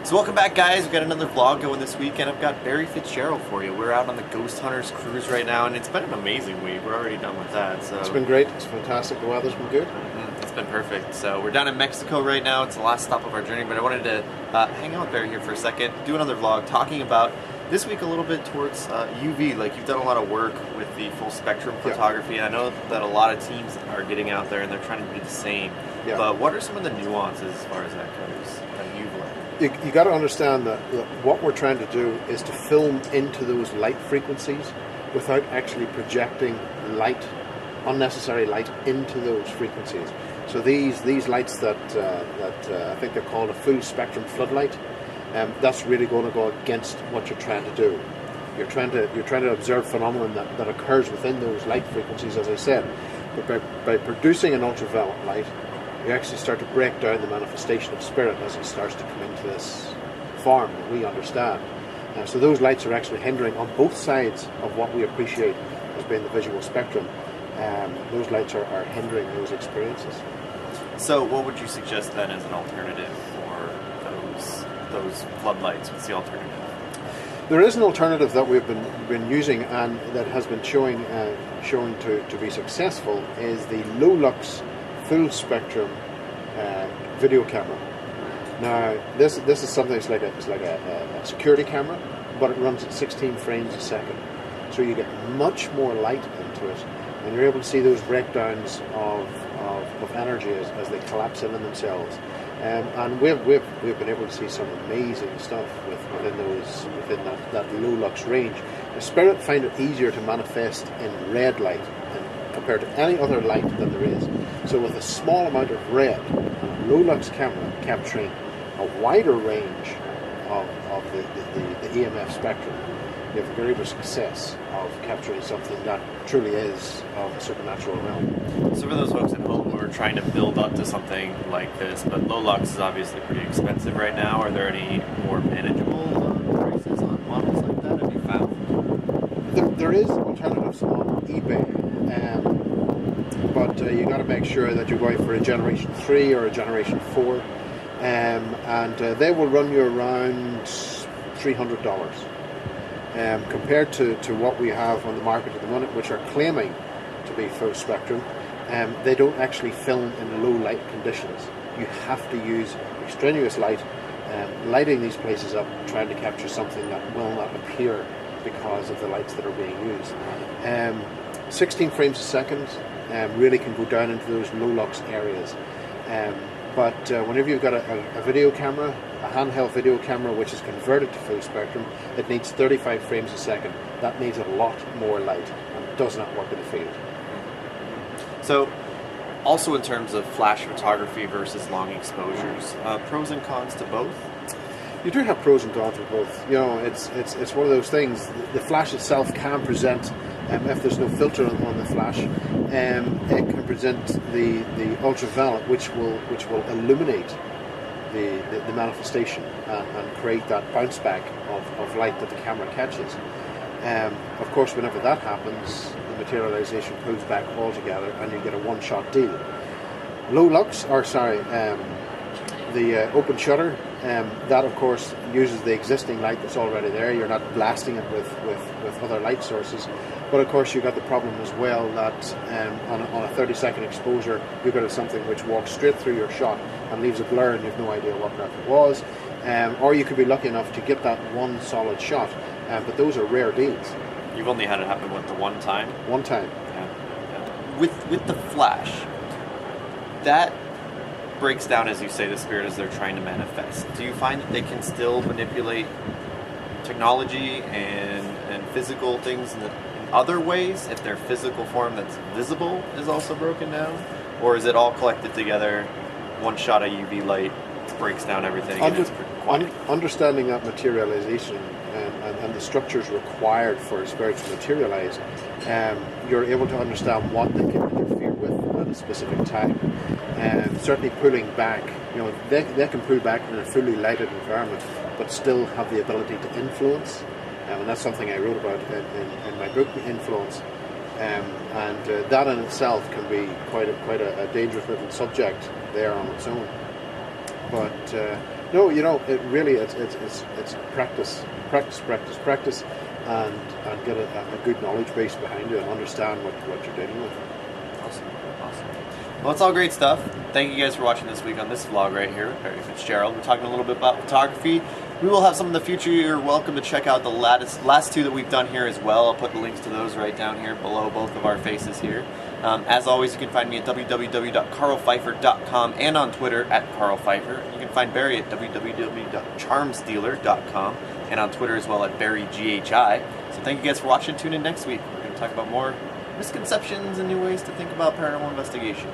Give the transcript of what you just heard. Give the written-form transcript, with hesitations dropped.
So welcome back, guys. We've got another vlog going this week, and I've got Barry Fitzgerald for you. We're out on the Ghost Hunters cruise right now, and it's been an amazing week. We're already done with that. So it's been great. It's fantastic. The weather's been good. It's been perfect. So we're down in Mexico right now. It's the last stop of our journey, but I wanted to hang out with Barry here for a second, do another vlog talking about this week a little bit towards UV. Like, you've done a lot of work with the full spectrum photography, and I know that a lot of teams are getting out there and they're trying to do the same. Yeah. But what are some of the nuances as far as that goes that you've learned? You got to understand that what we're trying to do is to film into those light frequencies without actually projecting light, unnecessary light, into those frequencies. So these lights that I think they're called a full spectrum floodlight, that's really going to go against what you're trying to do. You're trying to observe phenomenon that occurs within those light frequencies, as I said. But by producing an ultraviolet light, you actually start to break down the manifestation of spirit as it starts to come into this form that we understand. So those lights are actually hindering on both sides of what we appreciate as being the visual spectrum. Those lights are hindering those experiences. So what would you suggest then as an alternative for those floodlights? What's the alternative? There is an alternative that we've been using and that has been shown to be successful, is the low lux full spectrum video camera. Now this is something that's like a security camera, but it runs at 16 frames a second, so you get much more light into it, and you're able to see those breakdowns of energy as they collapse in on themselves. And we've been able to see some amazing stuff within that low lux range. The spirit find it easier to manifest in red light compared to any other light that there is. So with a small amount of red, a low lux camera capturing a wider range of the EMF spectrum, you have a greater success of capturing something that truly is of a supernatural realm. So for those folks at home who are trying to build up to something like this, but low lux is obviously pretty expensive right now, are there any more manageable prices on models like that? Have you found? There is alternatives on eBay, but you got to make sure that you're going for a Generation 3 or a Generation 4, and they will run you around $300. Compared to what we have on the market at the moment, which are claiming to be full spectrum, they don't actually film in low light conditions. You have to use extraneous light, lighting these places up, trying to capture something that will not appear because of the lights that are being used. 16 frames a second really can go down into those low lux areas. But whenever you've got a video camera, a handheld video camera which is converted to full spectrum, it needs 35 frames a second. That needs a lot more light and does not work in the field. So, also in terms of flash photography versus long exposures, pros and cons to both? You do have pros and cons with both. You know, it's one of those things. The flash itself can present, if there's no filter on the flash, it can present the ultraviolet, which will illuminate the manifestation and create that bounce back of light that the camera catches. Of course, whenever that happens, the materialization pulls back altogether, and you get a one-shot deal. Low lux, the open shutter, that of course uses the existing light that's already there. You're not blasting it with other light sources. But of course you've got the problem as well that on a 30-second exposure, you've got something which walks straight through your shot and leaves a blur, and you've no idea what that was. Or you could be lucky enough to get that one solid shot, but those are rare deals. You've only had it happen with the one time? One time. Yeah. With the flash, that breaks down, as you say, the spirit as they're trying to manifest. Do you find that they can still manipulate technology and physical things in other ways if their physical form that's visible is also broken down? Or is it all collected together, one shot of UV light breaks down everything? Understanding that materialization and the structures required for a spirit to materialize, you're able to understand what they can interfere with at a specific time. Certainly pulling back, you know, they can pull back in a fully lighted environment but still have the ability to influence, and that's something I wrote about in my book, Influence. And that in itself can be quite a dangerous little subject there on its own. But No, you know, it really it's practice, and get a good knowledge base behind you and understand what you're dealing with. Awesome. Well, it's all great stuff. Thank you guys for watching this week on this vlog right here with Barry Fitzgerald. We're talking a little bit about photography. We will have some in the future. You're welcome to check out the last two that we've done here as well. I'll put the links to those right down here below both of our faces here. As always, you can find me at www.karlpfeiffer.com and on Twitter at Karl Pfeiffer. You can find Barry at www.charmstealer.com and on Twitter as well at BarryGHI. So thank you guys for watching. Tune in next week. We're going to talk about more misconceptions and new ways to think about paranormal investigation.